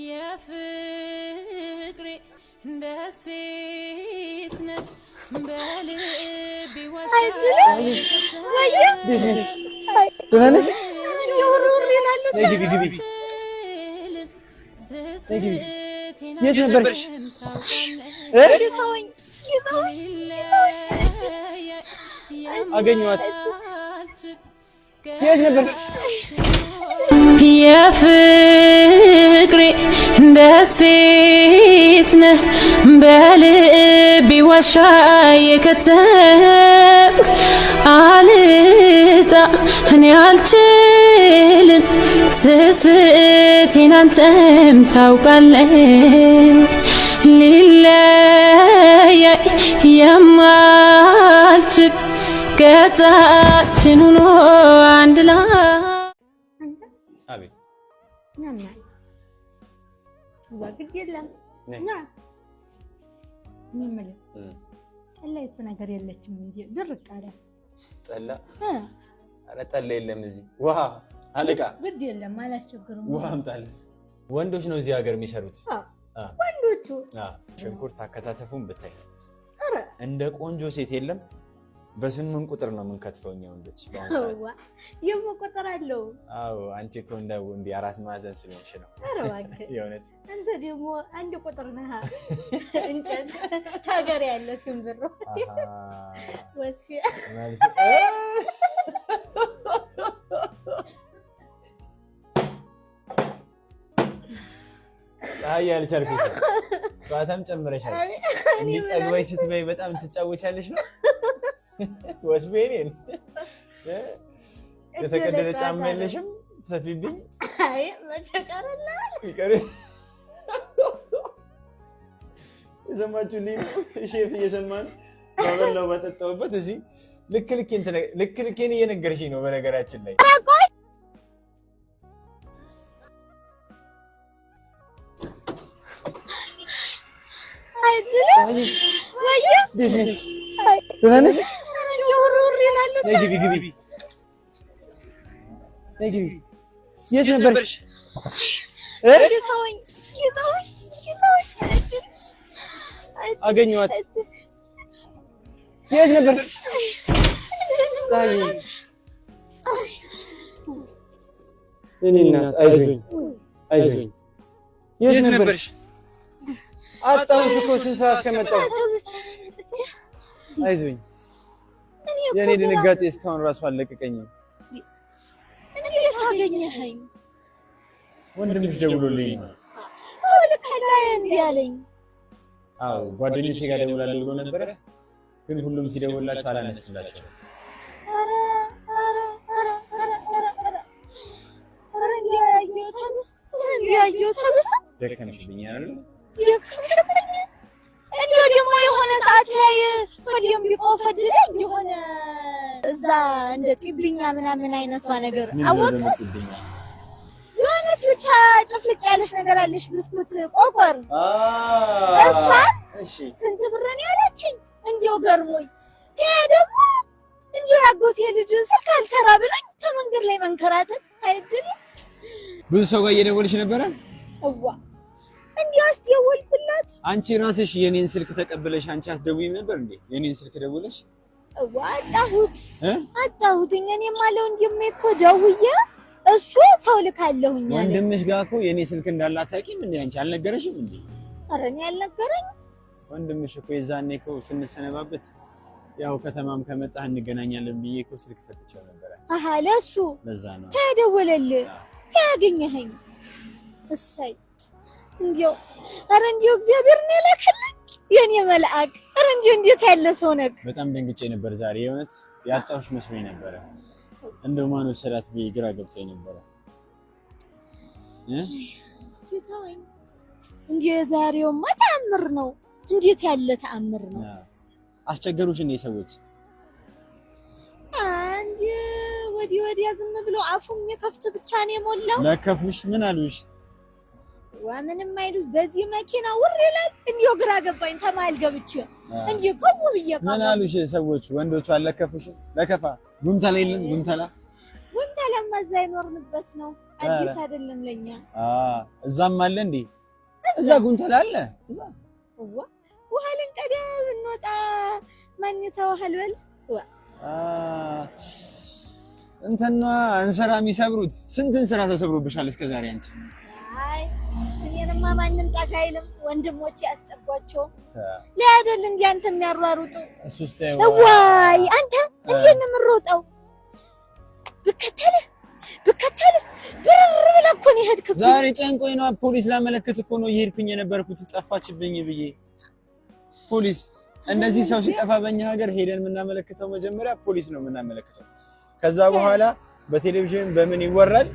የፍቅሬ ደሴት ነህ በልቤ ዋሻ የት ነበርሽ? አገኘኋት። የት ነበርሽ? የፍቅሬ ደሴት ነህ በልቤ ዋሻ የከተምክ አልጣ እኔ አልችልም ስስቴን አንተም ታውቃለህ ሊለያይ የማልችል ገጻችን ሆኖ አንድ ላይ አቤት ናና ወግድ የለም ና ምንመለ ጠላ የት ነገር የለችም እንዴ ድርቅ አለ ጠላ አረ ጠላ የለም እዚህ ውሃ አለቃ ግድ የለም አላስቸግርም ውሃ አምጣለ ወንዶች ነው እዚህ ሀገር የሚሰሩት ወንዶቹ ሽንኩርት አከታተፉን ብታይ አረ እንደ ቆንጆ ሴት የለም በስምንት ቁጥር ነው የምንከትፈው ወንዶች ባንሳት የምቆጥር አለው አዎ አንቺ እኮ እንደው እንዴ አራት ማዕዘን ስለሆንሽ ነው አረ እባክህ የእውነት አንተ ደግሞ አንድ ቁጥር ነህ እንጨት ታገር ያለ ሲምብሮ ወስፊ ማለት ፀሐይ ያልቻልኩት ጧታም ጨምረሻል እንዴ ጠግባይ ስትበይ በጣም ትጫወቻለሽ ነው ወስቤኔን የተቀደደ ጫማ የለሽም ሰፊብኝ አይ መቸቀረላል ይቀር የሰማችሁልኝ ሼፍ እየሰማን በበላው በጠጣውበት እዚህ ልክ ልኬን እየነገርሽኝ ነው በነገራችን ላይ የት ነበርሽ? አገኘኋት። የት ነበርሽ? እኔ እናት አይዞኝ። የት ነበርሽ? አጣሁሽ እኮ ስንት ሰዓት ከመጣሁ። አይዞኝ የኔ ድንጋጤ እስካሁን ራሱ አልለቀቀኝም። እንዴት አገኘኸኝ? ወንድምሽ ደውሎልኝ ነው። እንዲህ አለኝ። አዎ ጓደኞቼ ጋር ደውላለሁ ብሎ ነበረ፣ ግን ሁሉም ሲደውላቸው አላነሳላቸው። ደከምሽብኝ አይደል? እንዲሁ ደግሞ የሆነ ሰዓት ላይ ወዲያም ቢቆፈድልኝ የሆነ እዛ እንደ ጢብኛ ምናምን አይነቷ ነገር አወቅህ? የሆነች ብቻ ጭፍልቅ ያለች ነገር አለች፣ ብስኩት ቆቆር። እሷን ስንት ብር ነው ያለችኝ? እንዲሁ ገርሞኝ ደግሞ እንዲሁ ያጎቴ ልጅ ስልክ አልሰራ ብለኝ ከመንገድ ላይ መንከራተት አይደለም። ብዙ ሰው ጋር እየደወልሽ ነበረ? እዋ እንዲሁ አስደወልኩላት። አንቺ ራስሽ የኔን ስልክ ተቀበለሽ አንቺ አትደውይም ነበር እንዴ? የኔን ስልክ ደውለሽ? እዋ አጣሁትኝ። እኔም አለው እንደም እኮ ደውዬ እሱ ሰው ልካለሁኝ አለ። ወንድምሽ ጋር እኮ የኔ ስልክ እንዳላት ታውቂም እንዴ? አንቺ አልነገረሽም እንዴ? ኧረ እኔ አልነገረኝ። ወንድምሽ እኮ የዛኔ እኮ ስንሰነባበት ያው ከተማም ከመጣህ እንገናኛለን ብዬ እኮ ስልክ ሰጥቼው ነበር። አሃ ለሱ ለዛ ነው ተደወለልህ ታገኘኸኝ። እሰይ እንዲው ኧረ እንዲው እግዚአብሔር ነው የላከልኝ የኔ መልአክ። ኧረ እንዲው እንዴት ያለ ሰው ነህ። በጣም ደንግጬ ነበር ዛሬ የእውነት ያጣሁሽ መስሎኝ ነበር። እንደው ማን ወሰዳት ብዬ ግራ ገብቶኝ ነበር። እስኪ ተወኝ። እንዲው የዛሬውማ ተአምር ነው። እንዴት ያለ ተአምር ነው። አስቸገሩሽ እንዴ ሰዎች? አንድ ወዲያ ዝም ብሎ አፉም የከፍት ብቻ ነው የሞላው። ለከፉሽ ምን አሉሽ? ምንም አይሉት። በዚህ መኪና ውር ይላል። እንዲሁ ግራ ገባኝ። ተማል ገብቼ እንዲሁ ቆም ብዬ ምን አሉሽ ሰዎች? ወንዶቹ አለከፉሽ? ለከፋ ጉምተላ የለም ጉምተላ እዛ ይኖርንበት ነው አዲስ አይደለም ለኛ እዛም አለ እንዴ እዛ ጉንተላ አለ እዛ ውሃ ልንቀዳ ብንወጣ ማንተው ሐልበል እንተና እንሰራ የሚሰብሩት ስንት እንሰራ ተሰብሮብሻል እስከዛሬ አንቺ አይ እኔንማ ማንንም ጣቃይልም ወንድሞቼ ያስጠጓቸው ለያደል እንዴ አንተ የሚያሯሩጡ እሱስ ወይ አንተ እንዴት ነው የምሮጠው ብከተለ ብር ብለህ እኮ ነው የሄድክው ዛሬ ጨንቆኝ ነው ፖሊስ ላመለክት እኮ ነው የሄድኩኝ የነበርኩት ጠፋችብኝ ብዬ ፖሊስ እንደዚህ ሰው ሲጠፋ በእኛ ሀገር ሄደን የምናመለክተው መጀመሪያ ፖሊስ ነው የምናመለክተው ከዛ በኋላ በቴሌቪዥን በምን ይወራል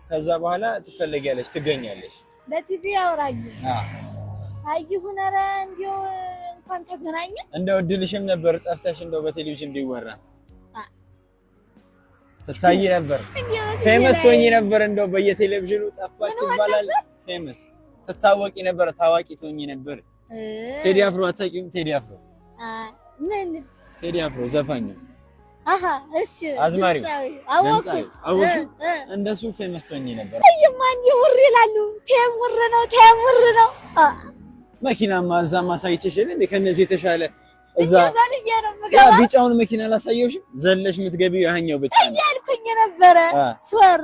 ከዛ በኋላ ትፈልጊያለሽ ትገኛለሽ በቲቪ ያወራኝ አይሁን ኧረ እንዲው እንኳን ተገናኘ እንደው እድልሽም ነበር ጠፍተሽ እንደው በቴሌቪዥን ቢወራ ትታይ ነበር ፌመስ ሆኜ ነበር እንደው በየቴሌቪዥኑ ጠፋች ይባላል ፌመስ ትታወቂ ነበር ታዋቂ ሆኜ ነበር ቴዲ አፍሮ አታውቂም ቴዲ አፍሮ ምን ቴዲ አፍሮ ዘፋኝ አሃ እሺ አዝማሪው አወኩ እንደሱ ፌመስ ሆኜ ነበር አይማን ይውር ይላሉ ተምር ነው መኪናማ እዛ ማሳይቼሽ እንዴ ከነዚህ የተሻለ እዛ ያ ቢጫውን መኪና ላሳየውሽም ዘለሽ የምትገቢው ያኛው ብቻ ነው ያልኩኝ ነበር ስወር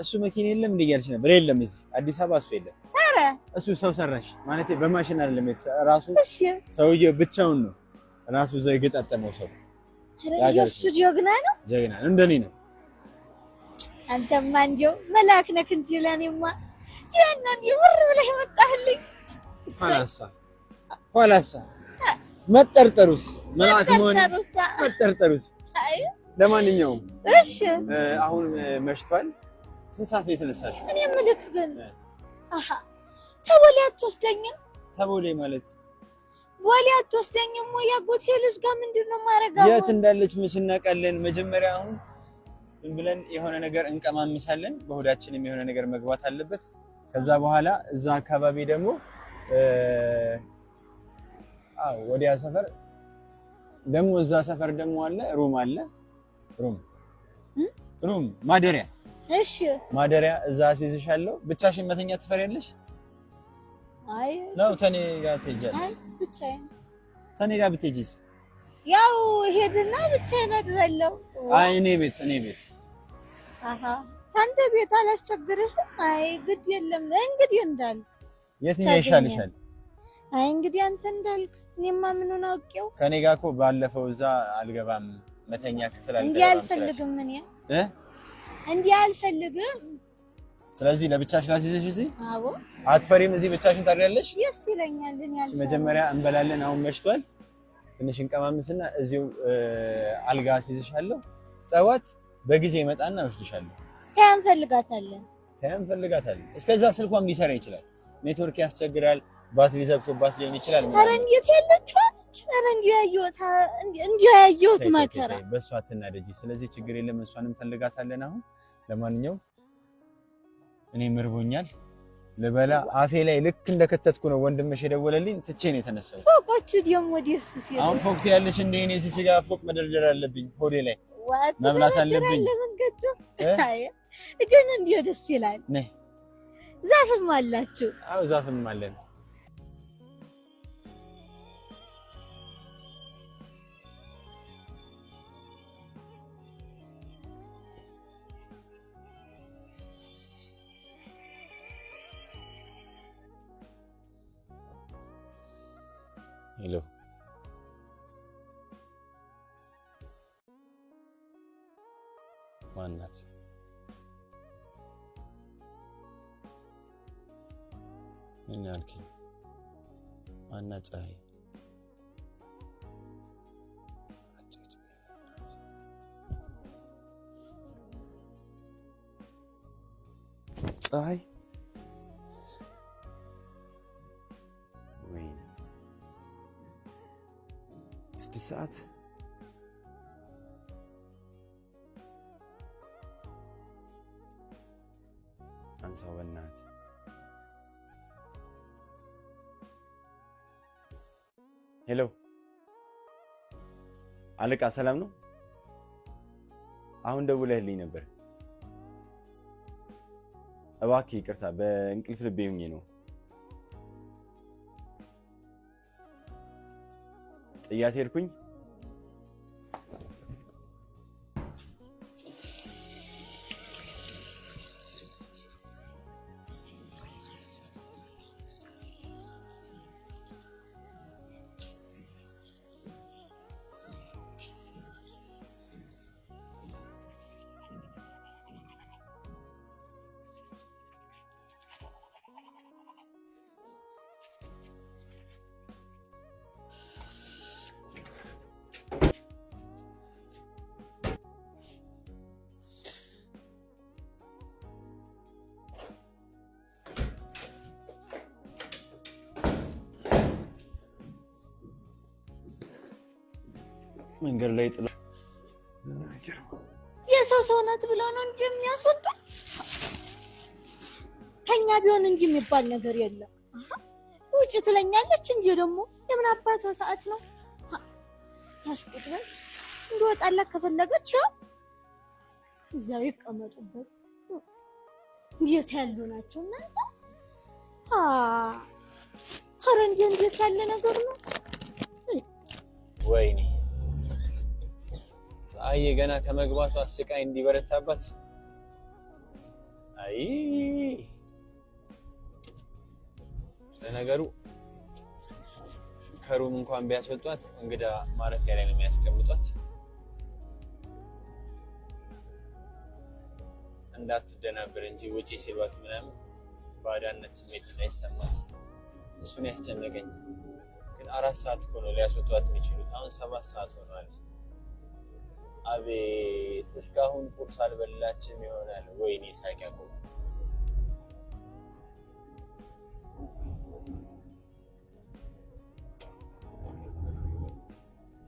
እሱ መኪና የለም እንዴ ያልሽ ነበር የለም እዚህ አዲስ አበባ እሱ የለም አረ እሱ ሰው ሰራሽ ማለት በማሽን አይደለም ራሱ ሰውዬው ብቻውን ነው ራሱ ዘው የገጣጠመው ሰው የሱ ጀግና ነው እንደኔ ነው አንተማ እንዴው መላክ ነክ እንጂ ለኔማ ያንን ይወር ብለህ መጣህልኝ ኋላሳ መጠርጠሩስ መላክ መሆን መጠርጠሩስ ለማንኛውም እሺ አሁን መሽቷል ስንት ሰዓት ነው የተነሳሽው እኔ ምልክ ግን አሃ ተቦሌ አትወስደኝም ተቦሌ ማለት ቦሌ አትወስደኝም ወይ ያጎቴ ልጅ ጋር ምንድነው ማረጋው የት እንዳለች መች እናውቃለን መጀመሪያ አሁን ዝም ብለን የሆነ ነገር እንቀማምሳለን በሆዳችንም የሆነ ነገር መግባት አለበት ከዛ በኋላ እዛ አካባቢ ደግሞ ወዲያ ሰፈር ደግሞ እዛ ሰፈር ደግሞ አለ ሩም ማደሪያ እሺ ማደሪያ እዛ አስይዝሻለሁ ብቻሽን መተኛ ትፈሪያለሽ አይ ነው ተኔ ጋር ትሄጃለሽ አይ ብቻዬን ተኔ ጋር ብትሄጂስ ያው ሄድና ብቻዬን አድራለሁ አይ እኔ ቤት አሃ ታንተ ቤት አላስቸግርህም አይ ግድ የለም እንግዲህ እንዳል የትኛው ይሻልሻል አይ እንግዲህ አንተ እንዳልክ እኔማ ምኑን አውቄው ከኔ ጋር እኮ ባለፈው እዛ አልገባም መተኛ ክፍል አልገባም እንዴ አልፈልግም ምን እንዴ አልፈልግም ስለዚህ ለብቻሽ ላስይዘሽ እዚህ አዎ አትፈሪም እዚህ ብቻሽን ታድሪያለሽ ደስ ይለኛል እኔ አልፈራ መጀመሪያ እንበላለን አሁን መሽቷል ትንሽ እንቀማምስና እዚሁ አልጋ አስይዝሻለሁ ጠዋት በጊዜ ይመጣና ወስድሻለሁ ታያን ፈልጋታለን እስከዛ ስልኳም ሊሰራ ይችላል ኔትወርክ ያስቸግራል ባትሪ ዘግቶባት ሊሆን ይችላል ኧረ እንዴት ያለችው ኧረ እንዲያየሁት መከራ በሷ አትናደጂ ስለዚህ ችግር የለም እሷንም ፈልጋታለን አሁን ለማንኛውም እኔ ምርቦኛል ልበላ አፌ ላይ ልክ እንደከተትኩ ነው ወንድምሽ የደወለልኝ ትቼ ነው የተነሳው ፎቆቹ ደግሞ ደስ ሲል አሁን ፎቅ ያለሽ እንደ እኔ እዚህ ጋር ፎቅ መደርደር አለብኝ ሆዴ ላይ መብላት አለብኝ አይ ግን እንዲሁ ደስ ይላል ነይ ዛፍም አላችሁ አዎ ዛፍም አለን ሄሎ ማናት ምን ያልከኝ ማናት ፀሐይ ፀሐይ ሰዓት አንሳው በእናትህ ሄሎ አለቃ ሰላም ነው አሁን ደውለህልኝ ነበር እባክህ ይቅርታ በእንቅልፍ ልቤ ሆኜ ነው ጥያት ሄድኩኝ መንገድ ላይ ጥሎ የሰው ሰውነት ብለው ነው እንጂ የሚያስወጣ ተኛ ቢሆን እንጂ የሚባል ነገር የለም። ውጭ ትለኛለች እንጂ ደግሞ የምን አባቷ ሰዓት ነው ታሽቁጥበል እንደወጣላት ከፈለገች እዛው ይቀመጡበት። እንዴት ያሉ ናቸው እናንተ? ኧረ እንዴት ያለ ነገር ነው። ወይኔ ፀሐይ ገና ከመግባቷ ስቃይ እንዲበረታባት። አይ ለነገሩ ከሩም እንኳን ቢያስወጧት እንግዳ ማረፊያ ላይ ነው የሚያስቀምጧት። እንዳትደናበር እንጂ ውጪ ሲሏት ምናምን ባዳነት ስሜት እንዳይሰማት እሱን ያስጨነቀኝ። ግን 4 ሰዓት እኮ ነው ሊያስወጧት የሚችሉት። አሁን 7 ሰዓት ሆኗል። አቤት እስካሁን ቁርስ አልበላችም ይሆናል። ወይኔ ሳይቀቁ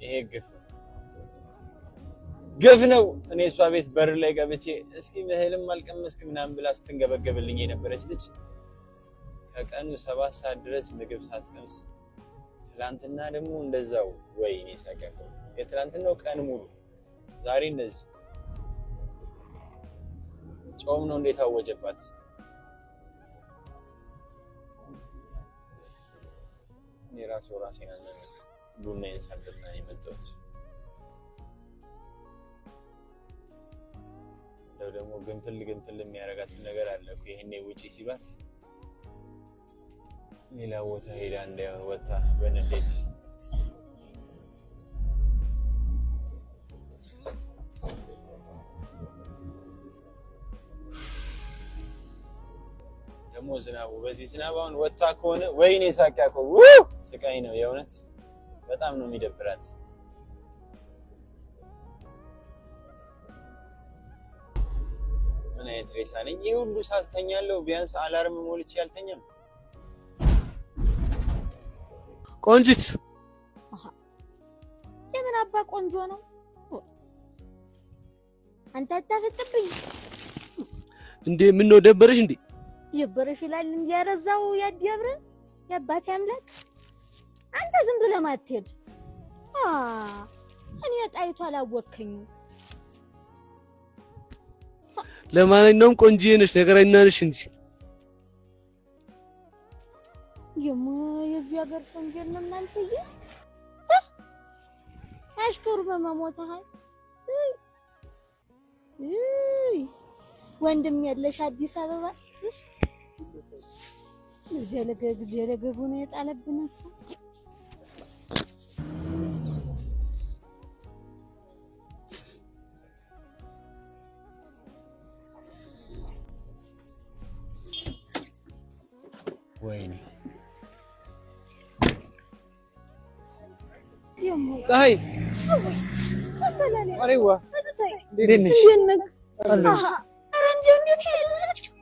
ይሄ ግፍ ነው። እኔ እሷ ቤት በር ላይ ገብቼ እስኪ እህልም አልቀመስክ ምናምን ብላ ስትንገበገብልኝ የነበረች ልጅ ከቀኑ 7 ሰዓት ድረስ ምግብ ሳትቀምስ፣ ትላንትና ደግሞ እንደዛው። ወይኔ ሳይቀቁ የትላንትናው ቀን ሙሉ ዛሬ እንደዚህ ጾም ነው እንዴት አወጀባት? እኔ ራሴን ቡናዬን ሳልጠጣ የመጣሁት ደግሞ ግንፍል የሚያረጋት ነገር አለ እኮ። ይሄኔ ውጪ ሲባት ሌላ ቦታ ሄዳ እንዳይሆን ወጣ በንዴት ደግሞ ዝናቡ በዚህ ዝናብ አሁን ወጣ ከሆነ ወይኔ ሳቂያኮ ስቃይ ነው የእውነት በጣም ነው የሚደብራት። ምን አይነት ሬሳ ነኝ? ይሄ ሁሉ ሰዓት ተኛለሁ። ቢያንስ አላርም ሞልቼ ያልተኛም። ቆንጂት የምን አባ ቆንጆ ነው አንተ አታፈጥብኝ እንዴ? ምን ነው ደበረሽ እንዴ? ይበረሽ ይላል እንዴ? ያረዛው ያዲያብረ ያባቴ አምላክ አንተ ዝም ብለህ ማትሄድ እኔ ጣይቱ አላወከኝ። ለማንኛውም ቆንጂዬ ነሽ ነገረኛ ነሽ እንጂ የዚህ ሀገር ሰው እንዴት ነው እናንተዬ? አሽከሩ በመሞታህ ወንድም ያለሽ አዲስ አበባ ጀለገጉ ነው የጣለብን ሰው። ወይኔ ፀሐይ አሬዋ ደንሽ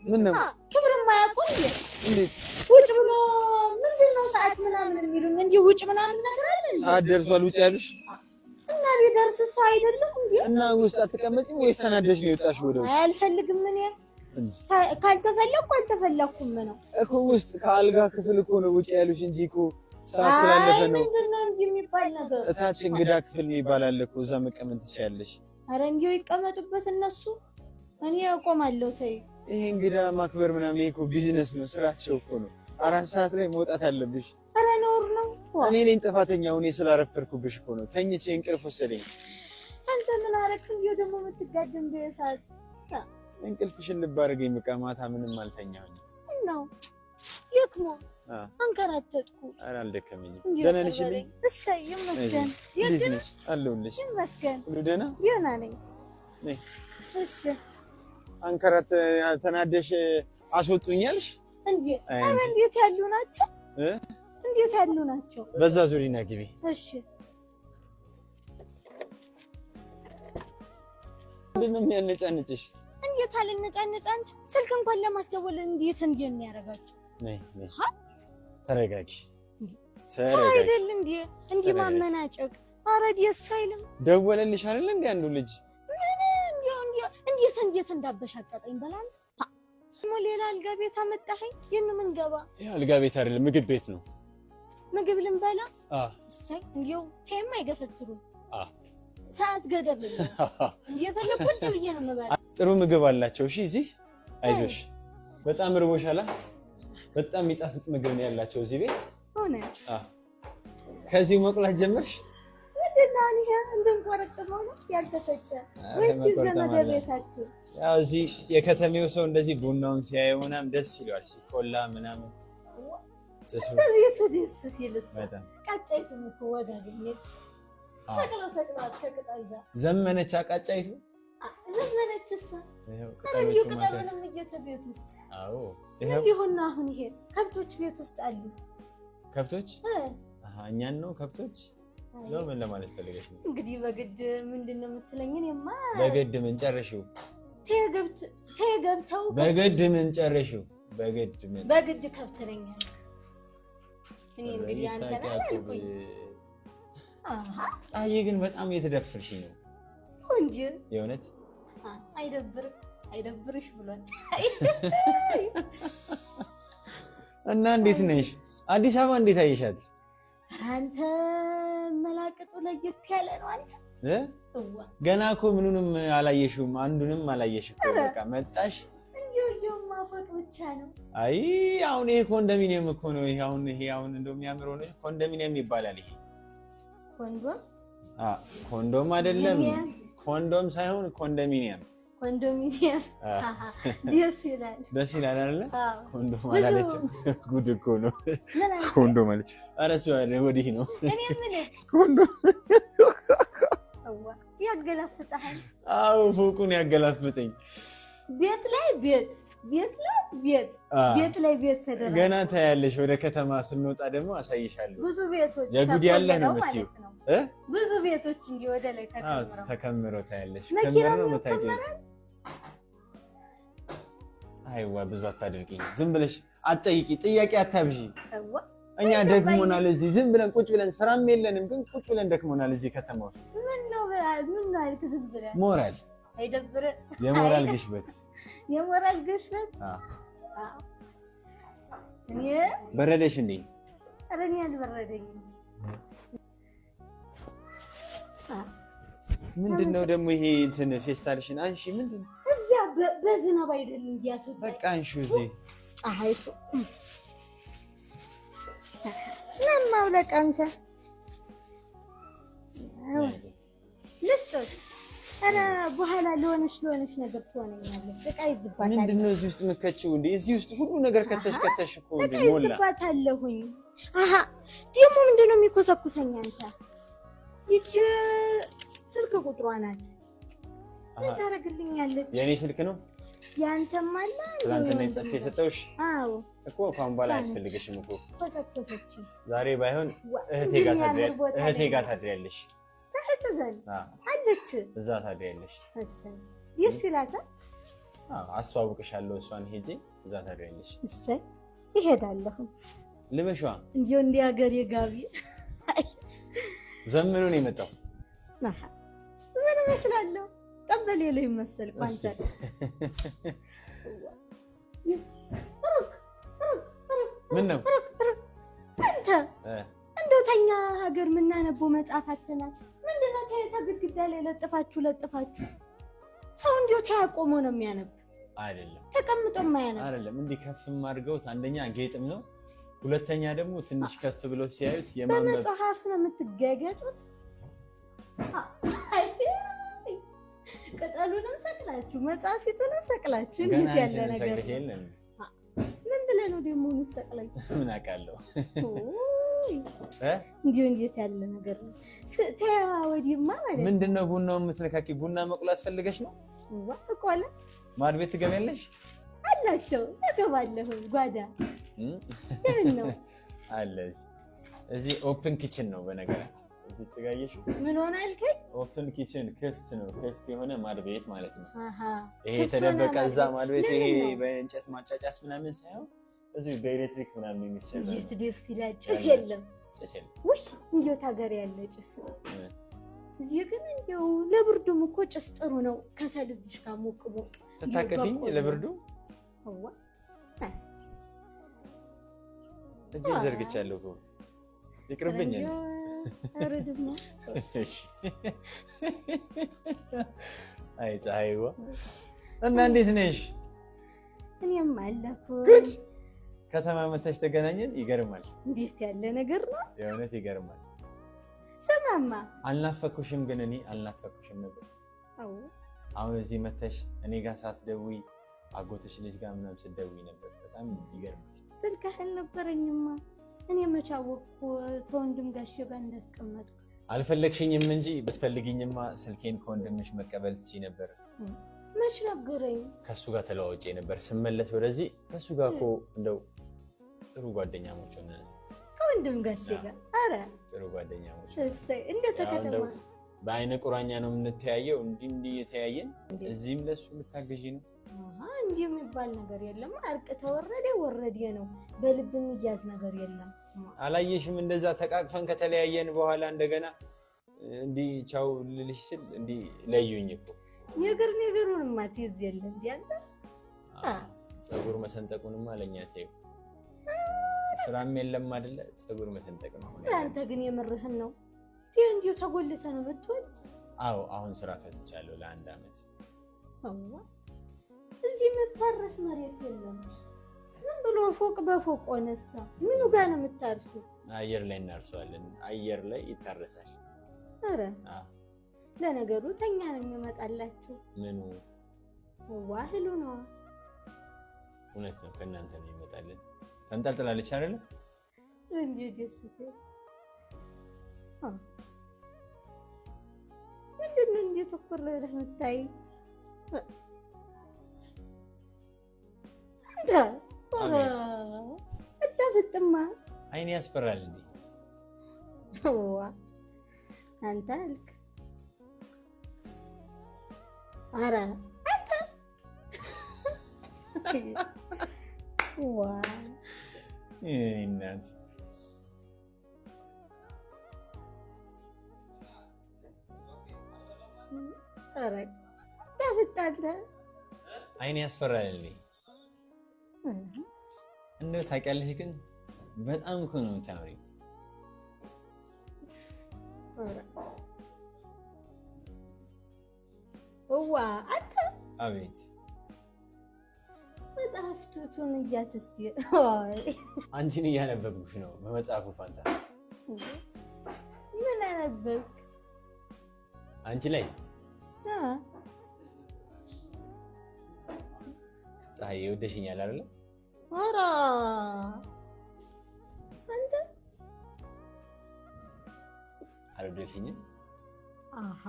ምን ነው ክብር ማያቆም እንዴት ውጭ ብሎ ምንድነው ሰዓት ምናምን የሚሉኝ እንዴ? ውጭ ምናምን ነገር አለ እንዴ? ሰዓት ደርሷል ውጭ ያሉሽ እና ቢደርስስ አይደለም እንዴ? እና ውስጥ አትቀመጪም ወይስ ተናደሽ ነው የወጣሽ? ወደ ውስጥ አልፈልግም እኔ ካልተፈለኩ አልተፈለኩም ነው እኮ ውስጥ ከአልጋ ክፍል እኮ ነው ውጭ ያሉሽ እንጂ እኮ ሰዓት ስላለፈ ነው። ምንድነው እንዴ የሚባል ነገር? እታች እንግዳ ክፍል የሚባል አለ እኮ እዛ መቀመጥ ትችያለሽ። አረ እንዴው ይቀመጡበት እነሱ። እኔ እቆማለሁ። ተይ ይሄ እንግዳ ማክበር ምናምን እኮ ቢዝነስ ነው፣ ስራቸው እኮ ነው። 4 ሰዓት ላይ መውጣት አለብሽ። ኧረ ነውር ነው። እኔ ነኝ ጥፋተኛው። እኔ ስላረፈርኩብሽ እኮ ነው። ተኝቼ እንቅልፍ ወሰደኝ። አንተ ምን አደረክ? እንዴ ደግሞ የምትጋደም በሰዓት እንቅልፍሽን ልብ አድርገኝ። በቃ ማታ ምንም አልተኛሁኝ ነው የክሞ አንከራተትኩ። ኧረ አልደከመኝም። ደህና ነሽ? እሰይ ይመስገን። የት ነሽ? አለሁልሽ። ይመስገን። ሁሉ ደህና? ደህና ነኝ። እሺ አንከራት ተናደሽ አስወጡኛልሽ? እንዴት ያሉ ናቸው? እንዴት ያሉ ናቸው? በዛ ዙሪና ግቢ። እሺ ምንድነው የሚያነጫንጭሽ? እንዴት አልነጫነጭ? አንተ ስልክ እንኳን ለማስደወል እንዴት የሚያደርጋቸው? ነይ ተረጋጊ። አይደል እንዴ ማመናጨቅ። ኧረ ደስ አይልም። ደወለልሽ አይደል እንዴ አንዱ ልጅ? እንዴት እንዳበሻቀጠኝ በላል። ሌላ አልጋ ቤት አመጣኸኝ። ምን ገባ? አልጋ ቤት አይደለም ምግብ ቤት ነው። ምግብ ልንበላ? እሰይ እንዴው ተይም አይገፈትሩም። ሰዓት ገደብ ነው። እየፈለኩት ብዬ ነው የምበላ። ጥሩ ምግብ አላቸው። እሺ እዚህ አይዞሽ። በጣም ርቦሻል። በጣም የሚጣፍጥ ምግብ ነው ያላቸው እዚህ ቤት። ሆነ ከዚህ መቁላት ጀመርሽ? ምንድነው ይሄ? እንደምቆረጥመው ነው ያልተፈጨ ወይስ ዘመደ ቤታችን? ያው እዚህ የከተሜው ሰው እንደዚህ ቡናውን ሲያየው ምናምን ደስ ይለዋል። ሲቆላ ምናምን ጭሱ ቤቱ ደስ ሲልስ በጣም ቃጫይቱ እኮ ወጋገኘች። ሰቅላ ከቅጠል ጋር ዘመነች። አቃጫይቱ ዘመነችሳ ይሄው ቅጠሉንም ቤት ውስጥ አዎ ይሁን። አሁን ይሄ ከብቶች ቤት ውስጥ አሉ። ከብቶች እኛን ነው ከብቶች ነው። ምን ለማለት ፈልገሽ ነው? እንግዲህ በግድ ምንድነው የምትለኝ? እኔማ በግድ ምን ጨረሽው? ተገብተው በግድ ምን ጨረሽው? በግድ ከብት ነኝ አልክ። እኔ እንግዲህ አንተ ነህ አልኩኝ። አይ ግን በጣም የተደፍርሽ ነው እንጂ የእውነት አይደብርሽ ብሏል። እና እንዴት ነሽ? አዲስ አበባ እንዴት አየሻት? አንተ መላቀጡ ለየት ያለ ነው። አንተ ገና እኮ ምኑንም አላየሽውም፣ አንዱንም አላየሽ እኮ በቃ መጣሽ። እንዲሁ ማፎቅ ብቻ ነው። አይ አሁን ይሄ ኮንዶሚኒየም እኮ ነው። ይሄ አሁን እንደው የሚያምረው ነው። ኮንዶሚኒየም ይባላል ይሄ። ኮንዶም አይደለም፣ ኮንዶም ሳይሆን ኮንዶሚኒየም። ደስ ይላል አይደለ? ኮንዶም አላለችም። ጉድ እኮ ነው ኮንዶም ማለት። ኧረ እሱ ወዲህ ነው ኮንዶም ያገላፍጣል። አዎ ፎቁን ያገላፍጠኝ። ቤት ላይ ቤት ተደረገ። ገና ታያለሽ። ወደ ከተማ ስንወጣ ደግሞ አሳይሻለሁ። ብዙ ቤቶች የጉድ ያለ ነው የምትይው። ብዙ ቤቶች እንጂ ወደ ላይ ተከምረው ታያለሽ። ከምር ነው የምታውቂው። አይዋ ብዙ አታድርጊኝ። ዝም ብለሽ አትጠይቂ፣ ጥያቄ አታብዢ። እኛ ደክሞናል። እዚህ ዝም ብለን ቁጭ ብለን ስራም የለንም፣ ግን ቁጭ ብለን ደክሞናል እዚህ ከተማ ውስጥ። ምን ነው አይልክ ዝም ብለን ሞራል አይደብረ የሞራል ግሽበት እኔ በረደሽ እንዴ? ኧረ እኔ አልበረደኝም። ምንድነው ደግሞ ይሄ እንትን ፌስታልሽን አንሺ። ምንድነው እዚያ በዝናብ አይደል እንዲያስወጣ። በቃ አንሺ። እዚህ ፀሐይቱ ለማውለቅ አንተ ልስጦት። ኧረ በኋላ ለሆነሽ ነገር ትሆነኛለሽ። በቃ ይዝባታል። ምንድነው እዚህ ውስጥ መከችው እንዴ? እዚህ ውስጥ ሁሉ ነገር ከተሽ እኮ እንዴ ሞላ። ይዝባታለሁኝ። ደግሞ ምንድነው የሚኮሰኩሰኝ? አንተ ይቺ ስልክ ቁጥሯ ናት። ምን ታደርግልኛለች? የኔ ስልክ ነው። ያንተም አለ ትናንትና ጽፌ ሰጠውሽ። አዎ እኮ ካሁን በኋላ አያስፈልግሽም እኮ። ተከተፈች። ዛሬ ባይሆን እህቴ ጋር ታድሪያለሽ። አለች እዛ ታድሪያለሽ። ደስ ይላታል። አስተዋውቅሻለሁ። እሷን ሄጄ እዛ ታድሪያለሽ። እሰይ ይሄዳለሁ። ልበሿ እንዲያው እንደ ሀገሬ ጋቢ ዘመኑ ነው የመጣው። ምን እመስላለሁ? ጠበል የለ ይመስል ቋንቋ ምን ነው አንተ እንደው ተኛ ሀገር የምናነበው መጽሐፍ አተናል። ምንድን ነው ተግድግዳ ላይ ለጥፋችሁ ሰው እንዲሁ ተያቆሞ ነው የሚያነብ። አይደለም ተቀምጦ ማያነብ አይደለም እንዲህ ከፍም አድርገውት አንደኛ ጌጥም ነው ሁለተኛ ደግሞ ትንሽ ከፍ ብሎ ሲያዩት የማንበብ በመጽሐፍ ነው የምትገገጡት ቅጠሉንም ሰቅላችሁ መጽሐፊቱንም ሰቅላችሁ እንዴት ያለ ነገር ምን ብለህ ነው ደግሞ የምትሰቅለኝ ምን አውቃለሁ እንዴት ያለ ነገር ነው ወዲህማ ማለት ምንድነው ቡናው የምትነካኪ ቡና መቁላት ፈልገሽ ነው ወቆለ ማድ ቤት ትገቢያለሽ አላቸው ተገባለሁ ጓዳ ነው አለሽ እዚህ ኦፕን ኪችን ነው በነገራችን እዚህ ትጋየሽ ምን ሆነ አልከኝ ኦፕን ኪችን ክፍት ነው ክፍት የሆነ ማድ ቤት ማለት ነው ይሄ የተደበቀ እዛ ማድ ቤት ይሄ በእንጨት ማጫጫስ ምናምን ሳይሆን እዚህ በኤሌክትሪክ ምናምን የሚሰራ ነው ደስ ይላል ጭስ የለም ውይ እንዴት ሀገር ያለ ጭስ እዚህ ግን እንደው ለብርዱም እኮ ጭስ ጥሩ ነው ከሰል እዚህ ጋር ሞቅ ተታከፊኝ ለብርዱ አዋ እጄ ዘርግቻለሁ እኮ ይቅርብኝ አረድማ እሺ አይ ፀሐይዋ እና እንዴት ነሽ እኔም አለኩ ከተማ መተሽ ተገናኘን ይገርማል እንዴት ያለ ነገር ነው የእውነት ይገርማል ሰማማ አልናፈኩሽም ግን እኔ አልናፈኩሽም ነበር አዎ አሁን እዚህ መተሽ እኔ ጋር ሳትደውይ አጎትሽ ልጅ ጋር ምናምን ስትደውይ ነበር በጣም ይገርማል ስልክህ አልነበረኝማ እኔ መቻወቅኩ ተወንድም ጋር እንዳስቀመጥኩ አልፈለግሽኝም እንጂ ብትፈልጊኝማ ስልኬን ከወንድምሽ መቀበል ትችይ ነበር መች ነገረኝ ከሱ ጋር ተለዋውጬ ነበር ስመለስ ወደዚህ ከሱ ጋር እኮ እንደው ጥሩ ጓደኛሞች ሆነን ከወንድም ጋር አረ ጥሩ ጓደኛሞች እሰይ እንደ ተከተማ በአይነ ቁራኛ ነው የምንተያየው እንዲህ የተያየን እዚህም ለሱ ልታገዢ ነው እንዲህ የሚባል ነገር የለም አርቅ ወረደ ነው በልብ የሚያዝ ነገር የለም አላየሽም እንደዛ ተቃቅፈን ከተለያየን በኋላ እንደገና እንዲህ ቻው ልልሽ ስል እንዲህ ለዩኝ እኮ ነገሩን ማትይዝ የለም እንዴ ፀጉር መሰንጠቁንማ ለኛ ተይው ስራም የለም አይደለ ፀጉር መሰንጠቅ ነው አንተ ግን የምርህን ነው እንዲሁ ተጎልተ ነው ብትወል አዎ አሁን ስራ ፈትቻለሁ ለአንድ አመት አዎ እዚህ መታረስ መሬት የለም ምን ብሎ ፎቅ በፎቅ ሆነሳ ምኑ ጋር ነው የምታርሱ አየር ላይ እናርሷለን አየር ላይ ይታረሳል አረ ለነገሩ ተኛ ነው የሚመጣላችሁ ምኑ ዋህሉ ነው እውነት ነው ከእናንተ ነው ይመጣልን ተንጠልጥላለች አይደለ እንዴ ደስ ሲል ምንድነው እንዴ ተፈረ ለምታይ አታፍጥማ አይኔ ያስፈራል እንዴ አንተ አልክ አረ አንተ እናት አረ ታፍጣለ አይኔ ያስፈራል እንዴ እንደው ታውቂያለሽ ግን በጣም እኮ ነው የምታምሪው ዋ አንተ አቤት መጽሐፍቱን እያትስቲ አንቺን እያነበብኩሽ ነው በመጽሐፉ ፋንታ ምን አነበብክ አንቺ ላይ ፀሐይ ይወደሽኛል አይደል ኧረ አንተ አልወደድሽኝም አሃ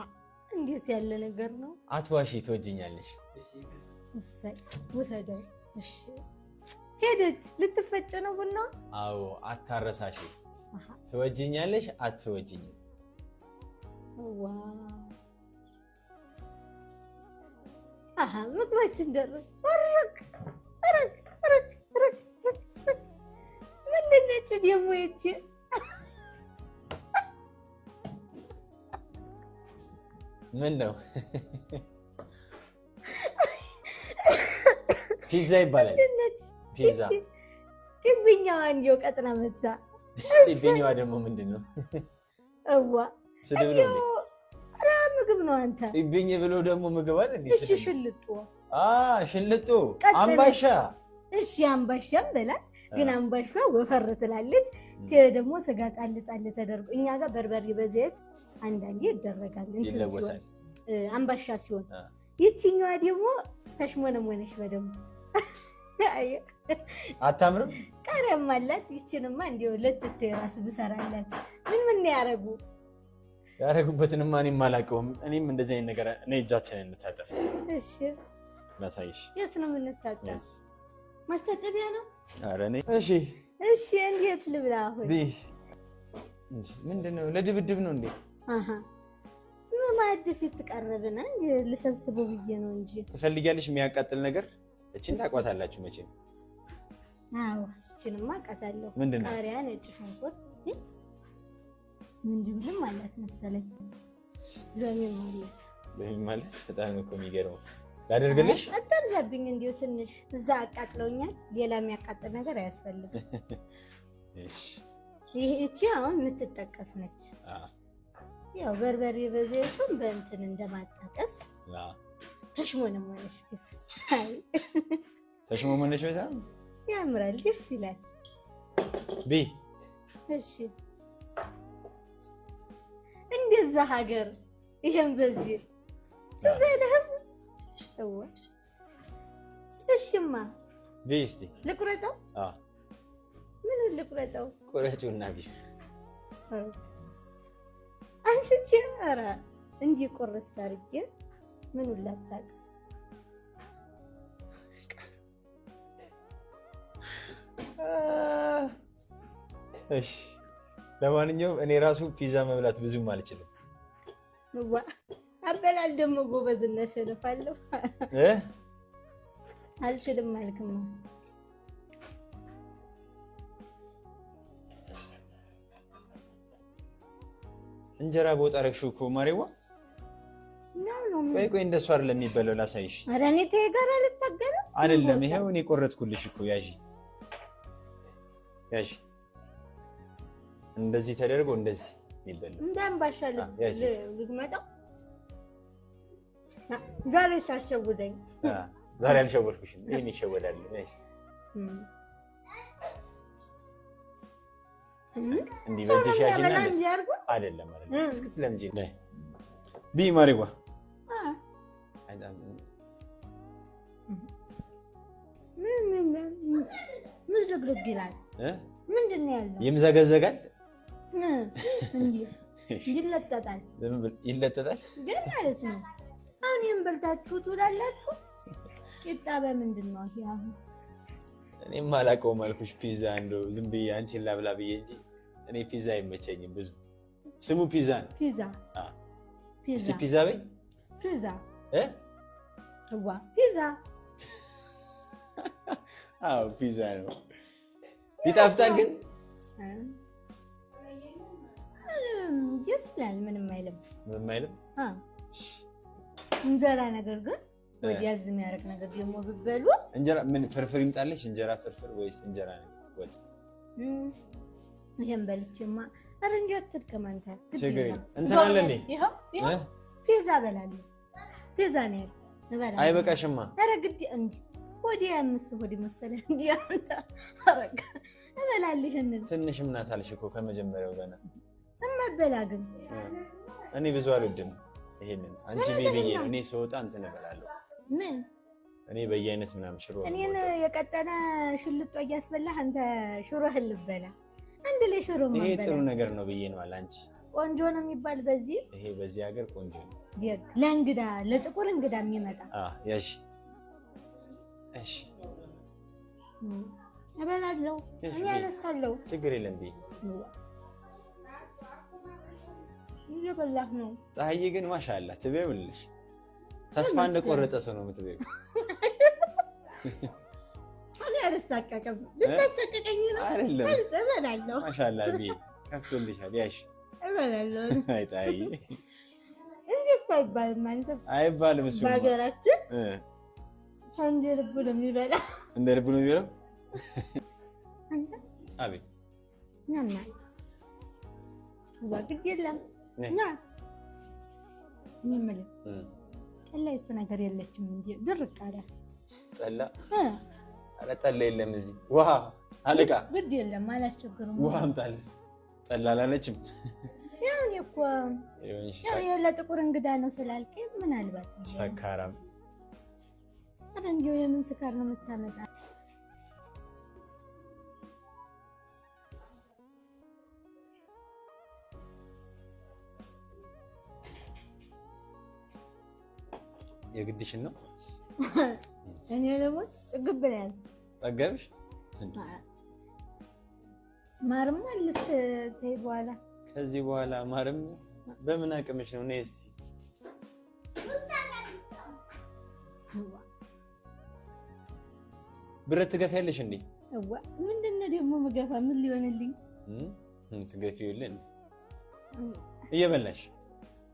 እንዴት ያለ ነገር ነው አትዋሺ ትወጂኛለሽ እሰይ ወሰደው እሺ ሄደች ልትፈጭ ነው ቡና አዎ አታረሳሽ ትወጂኛለሽ አትወጂኝም ዋው አሃ ምግባችን ደረሰ ረክ ምንድን ነች ደግሞ ይቺ ምን ነው ፒዛ ይባላል ፒዛ ጢብኛዋ እንዲው ቀጥና መጣ ጢብኛዋ ደግሞ ምንድን ነው እዋ ስድብ ነው ኧረ ምግብ ነው አንተ ጢብኝ ብሎ ደግሞ ምግብ አይደል እሺ ሽልጡ ሽልጡ አምባሻ እሺ አምባሻም በላት ግን አምባሻ ወፈር ትላለች ደግሞ ስጋ ጣል ተደርጎ እኛ ጋር በርበሬ በዘይት አንዳንዴ ይደረጋል ይለወሳል አምባሻ ሲሆን ይቺኛዋ ደግሞ ተሽሞነሞነሽ በደምብ አታምርም ቃሪያም አላት ይቺንማ እንዲው ለትቴ ራስ ብሰራላት ምን ያረጉበትንማ እኔም አላውቀውም እኔም እንደዚህ አይነት ነገር እኔ እጃችንን እንታጠፍ እሺ ማሳይሽ የት ነው የምንታጠፍ ማስተጠቢያ ነው ኧረ እኔ እሺ እንዴት ልብላ ሆይ ምንድነው ለድብድብ ነው እንዴ ማዕድ ፊት ተቀረበና ልሰብስበው ብዬ ነው እንጂ ትፈልጊያለሽ የሚያቃጥል ነገር እቺን ታቋታላችሁ መቼም አዎ እቺንማ አቃታለሁ ቃሪያ ነጭ ሽንኩርት እስቲ ምንድነው ማለት መሰለኝ ለምን ማለት በጣም እኮ የሚገርመው ላደርግልሽ አታብዛብኝ እንዲው ትንሽ እዛ አቃጥለውኛል ሌላ የሚያቃጥል ነገር አያስፈልግም እሺ እቺ አሁን የምትጠቀስ ነች ያው በርበሬ በዘይቱን በእንትን እንደማጣቀስ ተሽሞነሞነሽ ተሽሞነሞነሽ በጣም ያምራል ደስ ይላል እሺ እንደዛ ሀገር ይሄን በዚህ ተዘለህም እሺማ እስቲ ልቁረጠው ምን ልቁረጠው ቁረጪውና ቢሽ አንስቼ ኧረ እንዲህ ቁርስ አድርጌ ምኑን ላታቅስ እሺ ለማንኛውም እኔ ራሱ ፒዛ መብላት ብዙም አልችልም አበላል ደግሞ ጎበዝነት ሰነፋለሁ አልችልም አልክማ እንጀራ በወጣረክሽው እኮ ማሪዋ ቆይ እንደሱ አይደለም የሚበለው ላሳይሽ ኧረ እኔ ተጋራ ልታገለ አይደለም ይሄው እኔ ቆረጥኩልሽ እኮ ያዢ እንደዚህ ተደርጎ እንደዚህ የሚበለው እንዳምባሻ ልግመጣው ዛሬ ሳሸውደኝ ዛሬ አልሸወድኩሽም ይሄን ይሸወዳል እሺ እንዲህ በእጅሽ ያዥና አይደለም እስክትለምጂ ነይ ማሪዋ ምን ዝግዝግ ይላል ምንድን ነው ያለው ይምዘገዘጋል ይለጠጣል ይለጠጣል ግን ማለት ነው አሁን ይሄን በልታችሁ ትውላላችሁ ቂጣ በምንድን ነው ይሄ አሁን እኔም አላውቀውም አልኩሽ ፒዛ እንደው ዝም ብዬ አንቺን ላብላ ብዬ እንጂ እኔ ፒዛ አይመቸኝም ብዙ ስሙ ፒዛ ነው ፒዛ በይ ፒዛ አዎ ፒዛ ነው ይጣፍጣል ግን ይስላል ምንም አይልም እንጀራ ነገር ግን ወዲያዝ የሚያረክ ነገር ደግሞ ብበሉ እንጀራ ምን ፍርፍር ይምጣልሽ እንጀራ ፍርፍር ወይስ እንጀራ ወጥ ይሄን በልቼማ አረ እንዴት ተከማንታ ችግር እንትን አለ እንዴ ይሄ ፒዛ በላለሁ ፒዛ ነው ነበር አይበቃሽማ አረ ግድ እንዴ ወዲያ አምስት ወዲ መሰለኝ እንዴ አንተ አረጋ እበላለሁ ይሄንን ትንሽም ናት አልሽ እኮ ከመጀመሪያው ገና እማበላግም እኔ ብዙ አልወድም ይሄንን አንቺ ቢቢዬ እኔ ስወጣ እንትን እበላለሁ ምን እኔ በየአይነት ምናምን ሽሮ እኔን የቀጠነ ሽልጦ እያስበላህ አንተ ሽሮህን ልበላ አንድ ላይ ሽሮ ማበላ ይሄ ጥሩ ነገር ነው ብዬ ነው አላንቺ ቆንጆ ነው የሚባል በዚህ ይሄ በዚህ ሀገር ቆንጆ ነው ለእንግዳ ለጥቁር እንግዳ የሚመጣ ያሺ እሺ እበላለሁ እኔ አነሳለሁ ችግር የለም ቢ ይበላህ ነው ፀሐዬ ግን ማሻአላ ትበይውልሽ ተስፋ እንደቆረጠ ሰው ነው የምትበይው እኔ አልሳቀቅም ልታሰቀቀኝ ነው አይደለም እበላለሁ ማሻአላ ቢ ከፍቶልሻል ያሺ እበላለሁ አይጣይ እንዴት አይባልም ማለት አይባልም እሱ በሀገራችን እንደ ልቡ ነው የሚበላው እንደ ልቡ ነው የሚበላው አቤት ናና ወግድ የለም ና ምን ጠላይቱ ነገር የለችም እንዴ ድርቅ አለ ጠላ አረ ጠላ የለም እዚህ ውሃ አለቃ ግድ የለም አላስቸግሩም ውሃ አምጣል ጠላ አላለችም ያው እኮ ያው ለጥቁር እንግዳ ነው ስላልከኝ ምን አልባት ሰካራም አረ እንዴው የምን ስካር ነው የምታመጣ የግድሽን ነው እኔ ደግሞ ጥግብላል ጠገብሽ ማርም አልስ ተይ በኋላ ከዚህ በኋላ ማርም በምን አቅምሽ ነው ነይ እስቲ ብረት ትገፊያለሽ እንዴ ምንድነው ደግሞ መገፋ ምን ሊሆንልኝ ትገፊውልን እየበላሽ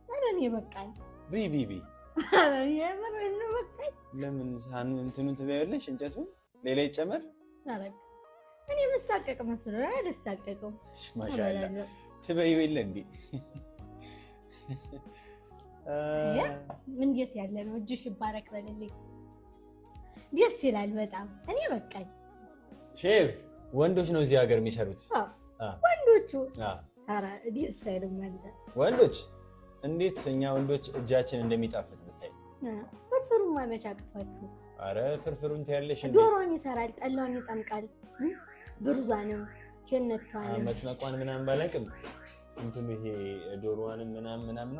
አረን ይበቃል ቢቢቢ የምር ነው በቃኝ ለምን ሳኑ እንትኑን ትበያለሽ እንጨቱን ሌላ ይጨመር አረግ እኔ መሳቀቅ መስሎ አይደሳቀቀው ማሻአላ ትበይው የለ እንዴ እንዴት ያለ ነው እጅሽ ይባረክ በልልኝ ደስ ይላል በጣም እኔ በቃኝ ሼፍ ወንዶች ነው እዚህ ሀገር የሚሰሩት ወንዶቹ አረ ደስ አይልም ማለት ወንዶች እንዴት እኛ ወንዶች እጃችን እንደሚጣፍጥ ብታይ ፍርፍሩን ማመቻቅቷችሁ አረ ፍርፍሩን ታያለሽ እንዴ ዶሮን ይሰራል ጠላውን ይጠምቃል ብርዟንም ከነቷንም መጥመቋን ምናምን ባላቅም እንትኑ ይሄ ዶሮዋንም ምናምን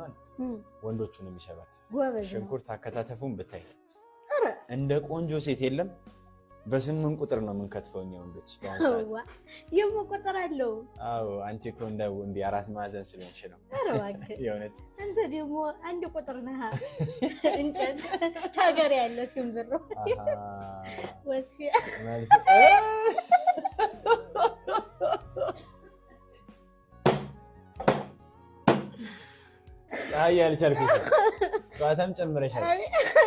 ወንዶቹ ነው የሚሰራት ሽንኩርት አከታተፉን ብታይ አረ እንደ ቆንጆ ሴት የለም በስምንት ቁጥር ነው የምንከትፈው ወንዶች ባንሳት የምቆጥር አለው አዎ አንቺ እኮ እንደው እንደ አራት ማዕዘን ስለሆንሽ ነው አረ እባክህ የእውነት አንተ ደግሞ አንድ ቁጥር ነህ እንጨት ታገር ያለ ሲምብሮ ወስፊ ማለት ፀሐይ ያልቻልኩት ጨዋታም ጨምረሻል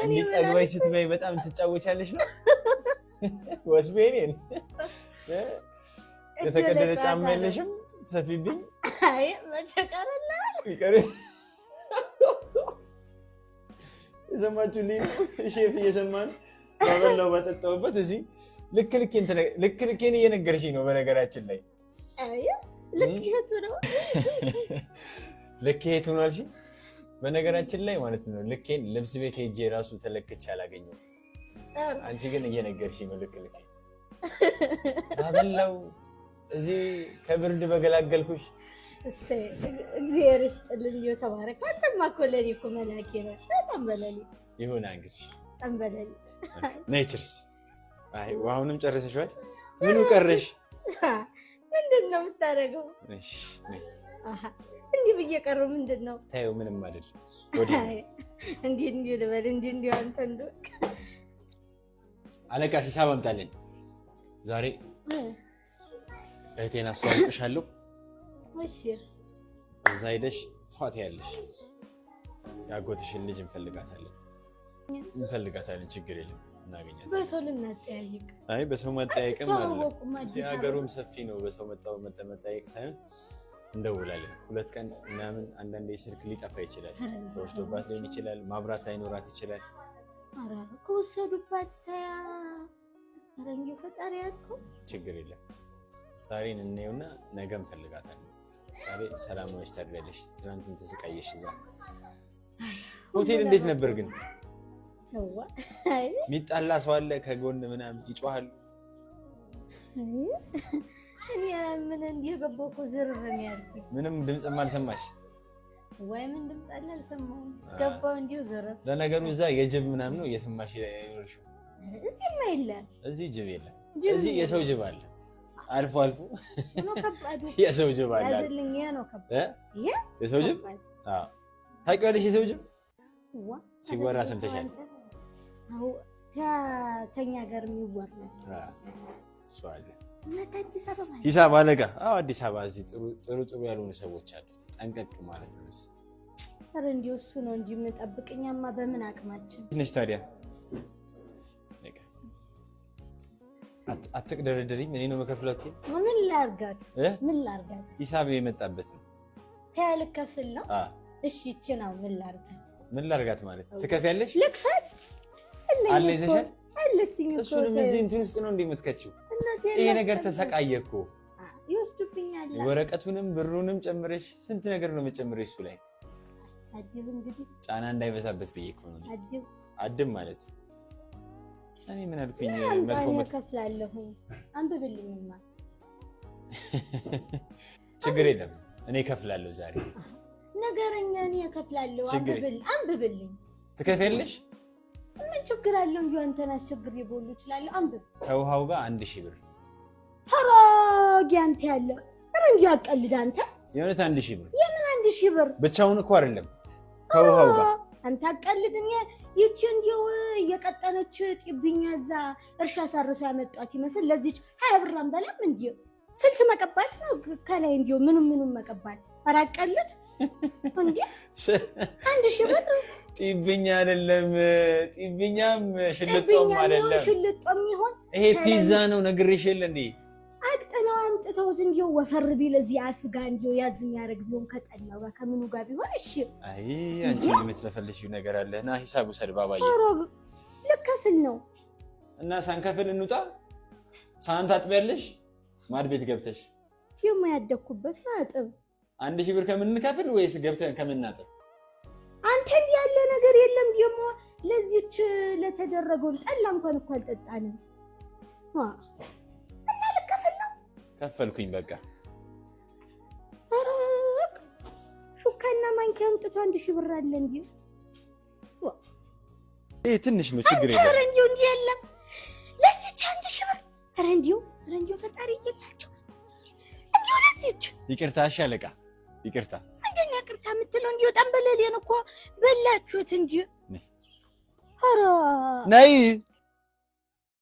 እንዲጠግበሽ ስትበይ በጣም ትጫወቻለሽ ነው ወስቤኔን የተቀደደ ጫማ የለሽም ሰፊብኝ አይ መቸቀረላ ይቀር የሰማችሁልኝ ሼፍ እየሰማን ባበላው ባጠጣውበት እዚህ ልክ ልኬን እየነገርሽኝ ነው በነገራችን ላይ አይ ልክ የቱ ነው ልክ የቱ ነው አልሽኝ በነገራችን ላይ ማለት ነው ልኬን ልብስ ቤት ሄጄ ራሱ ተለክቼ አላገኘሁት አንቺ ግን እየነገርሽኝ ነው ልክ ባበላው እዚህ ከብርድ በገላገልኩሽ እግዚአብሔር ይስጥልኝ ተባረክ አንተማ እኮ ለኔ እኮ መላኬ ነው በጣም በለኝ ይሁን እንግዲህ በጣም በለኝ ኔቸርስ አይ ዋሁንም ጨርሰሽዋል ምኑ ቀረሽ ምንድነው የምታደርገው እሺ አሃ እንዲህ በየቀረው ምንድነው ታዩ ምንም አይደል እንዲህ ልበል እንዲህ አንተ እንደው አለቃ ሂሳብ አምጣልኝ ዛሬ እህቴን አስተዋውቅሻለሁ እሺ እዛ ሄደሽ ፋት ያለሽ ያጎትሽን ልጅ እንፈልጋታለን ችግር የለም እናገኛለን በሰው ልናጠያይቅ አይ በሰው መጠያየቅም አለ የሀገሩም ሰፊ ነው በሰው መጠያየቅ ሳይሆን እንደውላለን ሁለት ቀን ምናምን አንዳንዴ ስልክ ሊጠፋ ይችላል ተወስዶባት ሊሆን ይችላል ማብራት ላይኖራት ይችላል አረ ከወሰዱባት ታያ አረንጆ ፈጣሪ ያልኩ ችግር የለም ዛሬን እንየውና ነገ እንፈልጋታለን ዛሬ ሰላም ነሽ ታድያለሽ ትናንትን ተስቃየሽ እዛ ሆቴል እንዴት ነበር ግን ነው አይ ሚጣላ ሰው አለ ከጎን ምናምን ይጮሃል እኔ ምን እንደገባው እኮ ዝርር ነው ያልኩኝ ምንም ድምጽም አልሰማሽ ወይ ምን ድምጽ አለ አልሰማሁም ገባው እንዲው ዝርር ለነገሩ እዛ የጅብ ምናምን ነው እየሰማሽ ይኖርሽው እዚህማ የለም እዚህ ጅብ የለም እዚህ የሰው ጅብ አለ አልፎ ነው ከባዱ የሰው ጅብ አለ ያዝልኝ ነው ከባዱ የሰው ጅብ አዎ ታውቂዋለሽ የሰው ጅብ ሲወራ ሰምተሻል አዎ ተኛ ጋር የሚወራ እሱ አለ ሂሳብ አለቃ አዎ አዲስ አበባ እዚህ ጥሩ ያልሆኑ ሰዎች አሉት ጠንቀቅ ማለት ነው ኧረ እንዲሁ እሱ ነው እንጂ የምጠብቅኛማ በምን አቅማችን ነሽ ታዲያ አትቅደረደሪኝ እኔ ነው መከፍላት ምን ላርጋት ሂሳብ የመጣበት ነው ታልከፍል ነው እሺ እቺ ነው ምን ላርጋት ምን ላርጋት ማለት ትከፍያለሽ? ልክፈት አለ ይዘሻል አለችኝ እኮ እሱንም እዚህ እንትን ውስጥ ነው እንደምትከቺው ይሄ ነገር ተሰቃየ እኮ ይወስዱብኛል ወረቀቱንም ብሩንም ጨምረሽ ስንት ነገር ነው መጨመረሽ እሱ ላይ አዲብ እንግዲህ ጫና እንዳይበዛበት ብዬ እኮ ነው አድም ማለት እኔ ምን አልኩኝ መጥፎ ከፍላለሁ አንብብልኝማ ችግር የለም እኔ ከፍላለሁ ዛሬ ነገረኛ እኔ ከፍላለሁ አንብብልኝ ትከፍያለሽ ምን ችግር አለው እንዴ አንተና ችግር ይቦሉ ይችላል አንብብ ከውሃው ጋር 1000 ብር ሀራግ ያንተ ያለ ረንጂ አቀልድ አንተ የሆነ 1000 ብር የምን 1000 ብር ብቻውን እኮ አይደለም ከውሃው ጋር አንተ አቀልድኝ ይቺ እንዲው እየቀጠነች ጥብኛ እዛ እርሻ ሳርሶ ያመጣት ይመስል ለዚህ 20 ብር አምባለም እንዴ ስልስ መቀባት ነው ከላይ እንዲው ምንም መቀባት አራቀልድ እንዴ 1000 ብር ጥብኛ አይደለም ጥብኛም ሽልጦም አይደለም ሽልጦም ይሆን ይሄ ፒዛ ነው ነግሬሽ የለ እንዴ አቅጥነው አምጥተው እንዲው ወፈር ቢል እዚህ አፍጋ እንዲው ያዝኝ ያረግ ቢሆን ከጠላው ጋር ከምኑ ጋር ቢሆን እሺ አይ አንቺ የምትለፈልሽው ነገር አለና ሂሳቡ ሰድባባዬ ልከፍል ነው እና ሳንከፍል እንውጣ ሳንት አጥበያለሽ ማድ ቤት ገብተሽ ይሞ ያደኩበት አጥብ 1000 ብር ከምንከፍል ወይስ ገብተን ከምናጥብ አንተ ያለ ነገር የለም ደሞ ለዚች ለተደረገው ጠላ እንኳን እኮ አልጠጣንም እና ልከፍል ነው ከፈልኩኝ በቃ አረክ ሹካና ማንኪያ አምጥቶ 1000 ብር አለ እንዴ ይሄ ትንሽ ነው ችግር የለም ረንጂው እንዴ የለም ለዚች 1000 ብር ረንጂው ፈጣሪ ይላቸው እንዴ ለዚች ይቅርታ አሻለቃ ይቅርታ እንደኛ ይቅርታ የምትለው እንዴ ጠንበለሌን እኮ በላችሁት እንጂ ኧረ ነይ